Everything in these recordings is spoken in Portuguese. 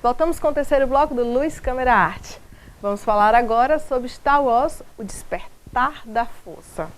Voltamos com o terceiro bloco do Luz Câmera Arte. Vamos falar agora sobre Star Wars, O Despertar da Força.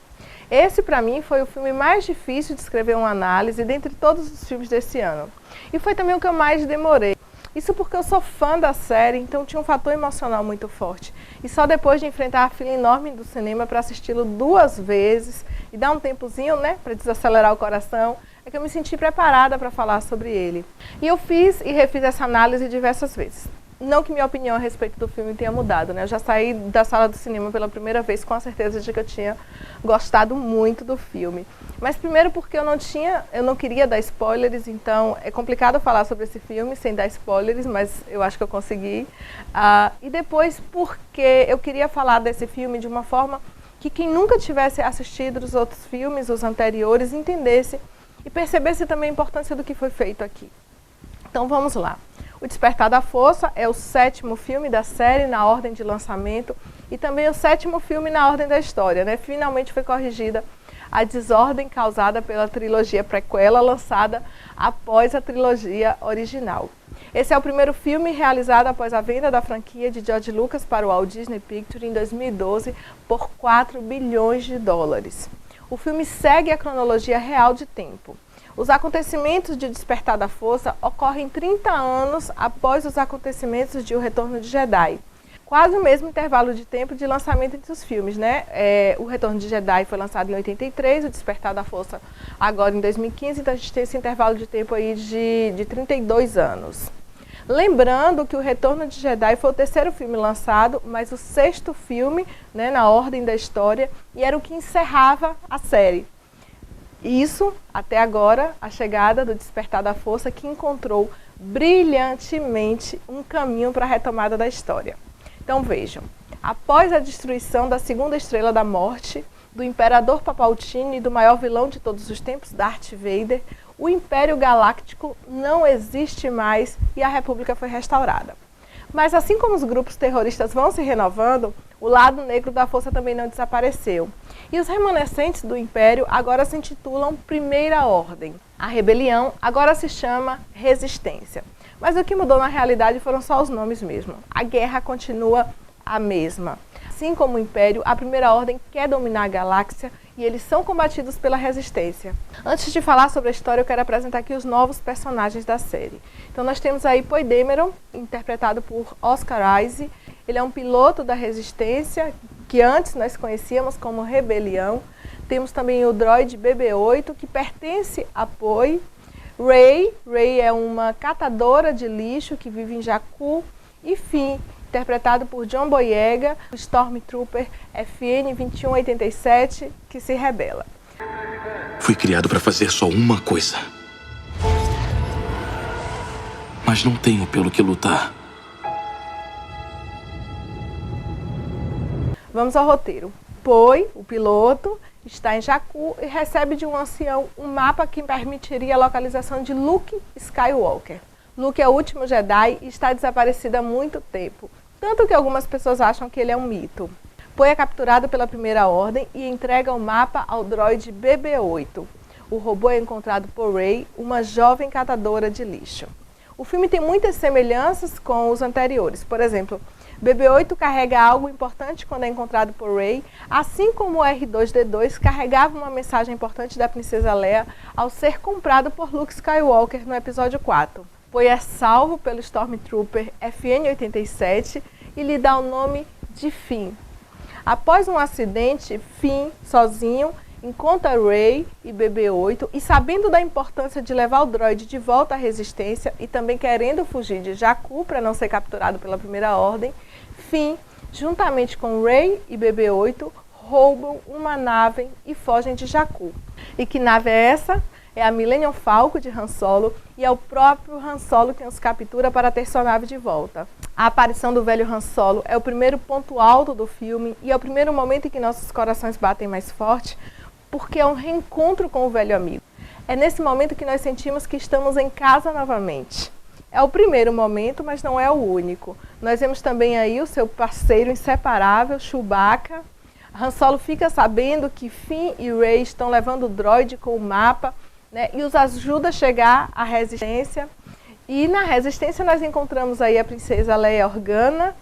Esse, para mim, foi o filme mais difícil de escrever uma análise dentre todos os filmes desse ano. E foi também o que eu mais demorei. Isso porque eu sou fã da série, então tinha um fator emocional muito forte. E só depois de enfrentar a fila enorme do cinema para assisti-lo 2 vezes e dar um tempozinho, né, para desacelerar o coração, é que eu me senti preparada para falar sobre ele. E eu fiz e refiz essa análise diversas vezes. Não que minha opinião a respeito do filme tenha mudado, né? Eu já saí da sala do cinema pela primeira vez com a certeza de que eu tinha gostado muito do filme. Mas primeiro porque eu não queria dar spoilers, então é complicado falar sobre esse filme sem dar spoilers, mas eu acho que eu consegui. E depois porque eu queria falar desse filme de uma forma que quem nunca tivesse assistido os outros filmes, os anteriores, entendesse e percebesse também a importância do que foi feito aqui. Então vamos lá. O Despertar da Força é o 7º filme da série na ordem de lançamento e também o 7º filme na ordem da história, né? Finalmente foi corrigida a desordem causada pela trilogia prequela lançada após a trilogia original. Esse é o primeiro filme realizado após a venda da franquia de George Lucas para o Walt Disney Pictures em 2012 por 4 bilhões de dólares. O filme segue a cronologia real de tempo. Os acontecimentos de Despertar da Força ocorrem 30 anos após os acontecimentos de O Retorno de Jedi. Quase o mesmo intervalo de tempo de lançamento entre os filmes, né? O Retorno de Jedi foi lançado em 83, o Despertar da Força agora em 2015, então a gente tem esse intervalo de tempo aí de 32 anos. Lembrando que o Retorno de Jedi foi o 3º filme lançado, mas o 6º filme, né, na ordem da história, e era o que encerrava a série. Isso, até agora, a chegada do Despertar da Força, que encontrou brilhantemente um caminho para a retomada da história. Então vejam, após a destruição da 2ª Estrela da Morte, do Imperador Palpatine e do maior vilão de todos os tempos, Darth Vader, o Império Galáctico não existe mais e a República foi restaurada. Mas assim como os grupos terroristas vão se renovando, o lado negro da força também não desapareceu. E os remanescentes do Império agora se intitulam Primeira Ordem. A rebelião agora se chama Resistência. Mas o que mudou na realidade foram só os nomes mesmo. A guerra continua a mesma. Assim como o Império, a Primeira Ordem quer dominar a galáxia e eles são combatidos pela Resistência. Antes de falar sobre a história, eu quero apresentar aqui os novos personagens da série. Então nós temos aí Poe Dameron, interpretado por Oscar Isaac. Ele é um piloto da Resistência, que antes nós conhecíamos como Rebelião. Temos também o droide BB-8, que pertence a Poe. Rey é uma catadora de lixo que vive em Jakku. E Finn, interpretado por John Boyega, o Stormtrooper FN-2187, que se rebela. Fui criado para fazer só uma coisa. Mas não tenho pelo que lutar. Vamos ao roteiro. Poe, o piloto, está em Jakku e recebe de um ancião um mapa que permitiria a localização de Luke Skywalker. Luke é o último Jedi e está desaparecido há muito tempo, tanto que algumas pessoas acham que ele é um mito. Poe é capturado pela Primeira Ordem e entrega o mapa ao droide BB-8. O robô é encontrado por Rey, uma jovem catadora de lixo. O filme tem muitas semelhanças com os anteriores. Por exemplo, BB-8 carrega algo importante quando é encontrado por Rey, assim como o R2-D2 carregava uma mensagem importante da princesa Leia ao ser comprado por Luke Skywalker no episódio 4. Poe é salvo pelo Stormtrooper FN-87 e lhe dá o nome de Finn. Após um acidente, Finn, sozinho, encontra Rey e BB-8 e, sabendo da importância de levar o droide de volta à Resistência e também querendo fugir de Jakku para não ser capturado pela Primeira Ordem, Finn, juntamente com Rey e BB-8, roubam uma nave e fogem de Jakku. E que nave é essa? É a Millennium Falcon de Han Solo e é o próprio Han Solo quem os captura para ter sua nave de volta. A aparição do velho Han Solo é o primeiro ponto alto do filme e é o primeiro momento em que nossos corações batem mais forte, porque é um reencontro com o velho amigo. É nesse momento que nós sentimos que estamos em casa novamente. É o primeiro momento, mas não é o único. Nós vemos também aí o seu parceiro inseparável, Chewbacca. Han Solo fica sabendo que Finn e Rey estão levando o droide com o mapa, né, e os ajuda a chegar à Resistência. E na Resistência nós encontramos aí a princesa Leia Organa,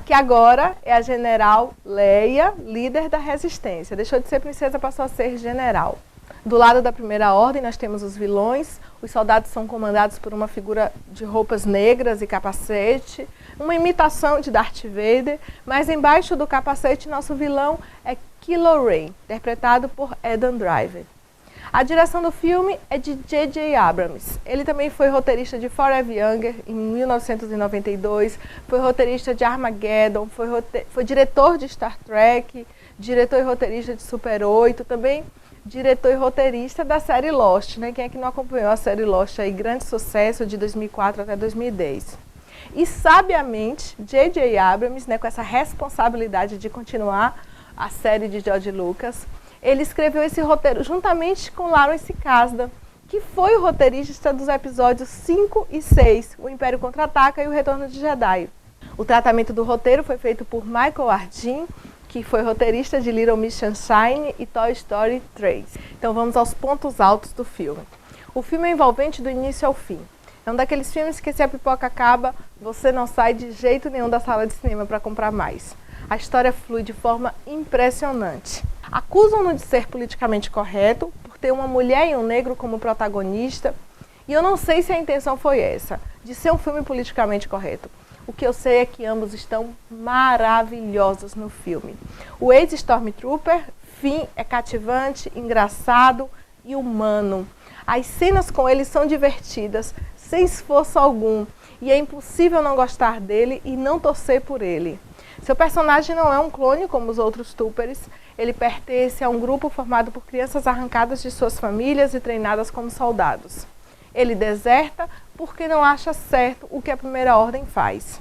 que agora é a general Leia, líder da Resistência. Deixou de ser princesa, passou a ser general. Do lado da Primeira Ordem nós temos os vilões. Os soldados são comandados por uma figura de roupas negras e capacete, uma imitação de Darth Vader, mas embaixo do capacete nosso vilão é Kylo Ren, interpretado por Adam Driver. A direção do filme é de J.J. Abrams. Ele também foi roteirista de Forever Younger, em 1992, foi roteirista de Armageddon, foi diretor de Star Trek, diretor e roteirista de Super 8, também diretor e roteirista da série Lost, né? Quem é que não acompanhou a série Lost aí, grande sucesso de 2004 até 2010. E sabiamente, J.J. Abrams, né, com essa responsabilidade de continuar a série de George Lucas, ele escreveu esse roteiro juntamente com Lawrence Kasdan, que foi o roteirista dos episódios 5 e 6, O Império Contra-Ataca e O Retorno de Jedi. O tratamento do roteiro foi feito por Michael Arden, que foi roteirista de Little Miss Sunshine e Toy Story 3. Então vamos aos pontos altos do filme. O filme é envolvente do início ao fim. É um daqueles filmes que, se a pipoca acaba, você não sai de jeito nenhum da sala de cinema para comprar mais. A história flui de forma impressionante. Acusam-no de ser politicamente correto, por ter uma mulher e um negro como protagonista, e eu não sei se a intenção foi essa, de ser um filme politicamente correto. O que eu sei é que ambos estão maravilhosos no filme. O ex-Stormtrooper, Finn, é cativante, engraçado e humano. As cenas com ele são divertidas, sem esforço algum, e é impossível não gostar dele e não torcer por ele. Seu personagem não é um clone como os outros Troopers, ele pertence a um grupo formado por crianças arrancadas de suas famílias e treinadas como soldados. Ele deserta porque não acha certo o que a Primeira Ordem faz.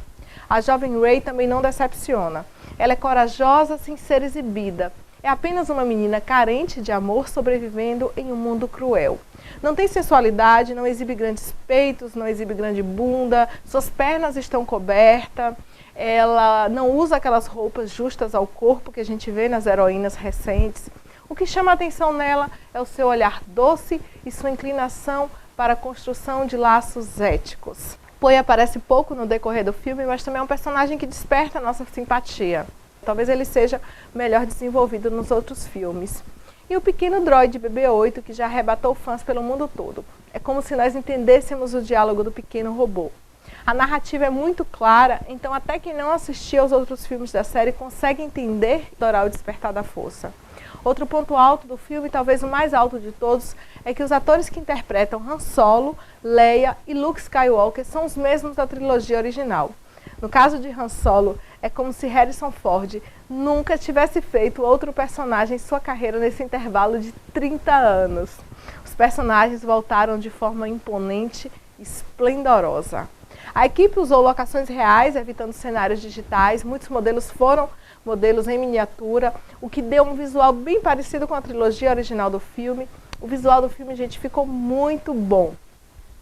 A jovem Rey também não decepciona. Ela é corajosa sem ser exibida. É apenas uma menina carente de amor sobrevivendo em um mundo cruel. Não tem sensualidade, não exibe grandes peitos, não exibe grande bunda, suas pernas estão cobertas, ela não usa aquelas roupas justas ao corpo que a gente vê nas heroínas recentes. O que chama a atenção nela é o seu olhar doce e sua inclinação para a construção de laços éticos. Poe aparece pouco no decorrer do filme, mas também é um personagem que desperta a nossa simpatia. Talvez ele seja melhor desenvolvido nos outros filmes. E o pequeno droide BB-8, que já arrebatou fãs pelo mundo todo. É como se nós entendêssemos o diálogo do pequeno robô. A narrativa é muito clara, então até quem não assistiu aos outros filmes da série consegue entender e adorar o Despertar da Força. Outro ponto alto do filme, talvez o mais alto de todos, é que os atores que interpretam Han Solo, Leia e Luke Skywalker são os mesmos da trilogia original. No caso de Han Solo, é como se Harrison Ford nunca tivesse feito outro personagem em sua carreira nesse intervalo de 30 anos. Os personagens voltaram de forma imponente e esplendorosa. A equipe usou locações reais, evitando cenários digitais. Muitos modelos foram modelos em miniatura, o que deu um visual bem parecido com a trilogia original do filme. O visual do filme, gente, ficou muito bom.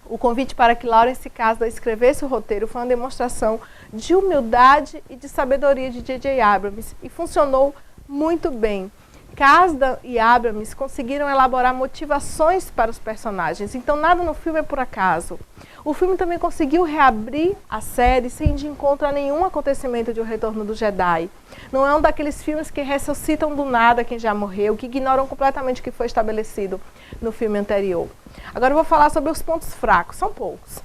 O convite para que Lawrence Kasdan escrevesse o roteiro foi uma demonstração de humildade e de sabedoria de J.J. Abrams e funcionou muito bem. Kasdan e Abrams conseguiram elaborar motivações para os personagens, então nada no filme é por acaso. O filme também conseguiu reabrir a série sem ir de encontro a nenhum acontecimento de O Retorno do Jedi. Não é um daqueles filmes que ressuscitam do nada quem já morreu, que ignoram completamente o que foi estabelecido no filme anterior. Agora eu vou falar sobre os pontos fracos, são poucos.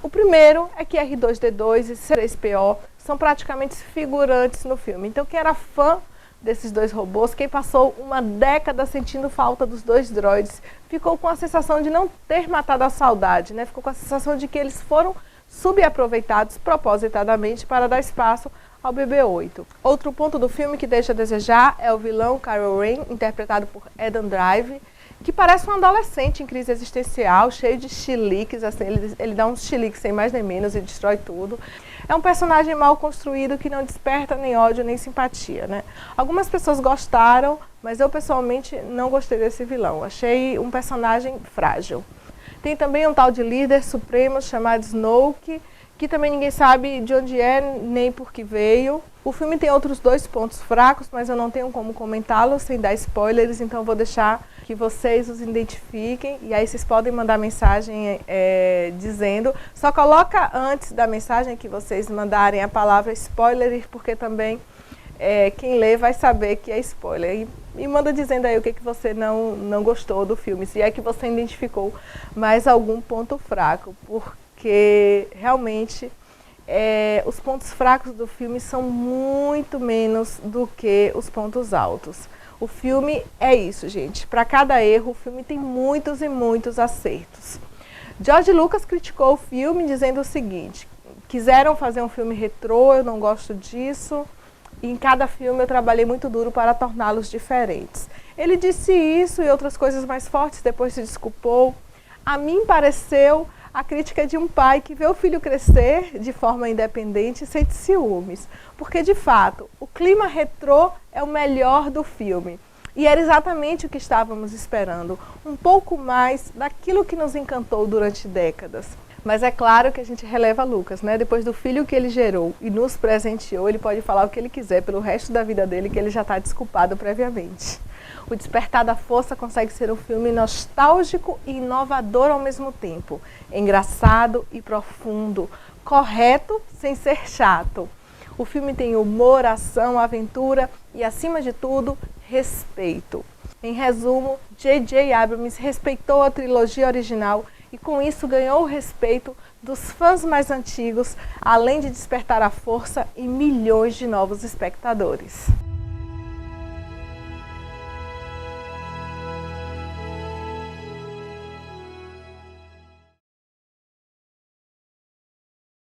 O primeiro é que R2-D2 e C3PO são praticamente figurantes no filme. Então quem era fã desses dois robôs, quem passou uma década sentindo falta dos dois droids, ficou com a sensação de não ter matado a saudade, né? Ficou com a sensação de que eles foram subaproveitados propositadamente para dar espaço ao BB-8. Outro ponto do filme que deixa a desejar é o vilão Kylo Ren, interpretado por Adam Driver, que parece um adolescente em crise existencial, cheio de chiliques, assim, ele dá uns chiliques sem mais nem menos e destrói tudo. É um personagem mal construído que não desperta nem ódio nem simpatia, né? Algumas pessoas gostaram, mas eu pessoalmente não gostei desse vilão. Achei um personagem frágil. Tem também um tal de líder supremo chamado Snoke, que também ninguém sabe de onde é, nem por que veio. O filme tem outros 2 pontos fracos, mas eu não tenho como comentá-los sem dar spoilers, então eu vou deixar que vocês os identifiquem, e aí vocês podem mandar mensagem dizendo. Só coloca antes da mensagem que vocês mandarem a palavra spoiler, porque também quem lê vai saber que é spoiler. E manda dizendo aí o que você não gostou do filme, se é que você identificou mais algum ponto fraco, porque realmente os pontos fracos do filme são muito menos do que os pontos altos. O filme é isso, gente. Para cada erro, o filme tem muitos e muitos acertos. George Lucas criticou o filme dizendo o seguinte: quiseram fazer um filme retrô, eu não gosto disso, e em cada filme eu trabalhei muito duro para torná-los diferentes. Ele disse isso e outras coisas mais fortes, depois se desculpou. A mim pareceu a crítica de um pai que vê o filho crescer de forma independente e sente ciúmes. Porque, de fato, o clima retrô é o melhor do filme. E era exatamente o que estávamos esperando. Um pouco mais daquilo que nos encantou durante décadas. Mas é claro que a gente releva Lucas, né? Depois do filho que ele gerou e nos presenteou, ele pode falar o que ele quiser pelo resto da vida dele, que ele já está desculpado previamente. O Despertar da Força consegue ser um filme nostálgico e inovador ao mesmo tempo. Engraçado e profundo, correto sem ser chato. O filme tem humor, ação, aventura e, acima de tudo, respeito. Em resumo, J.J. Abrams respeitou a trilogia original e com isso ganhou o respeito dos fãs mais antigos, além de despertar a força em milhões de novos espectadores.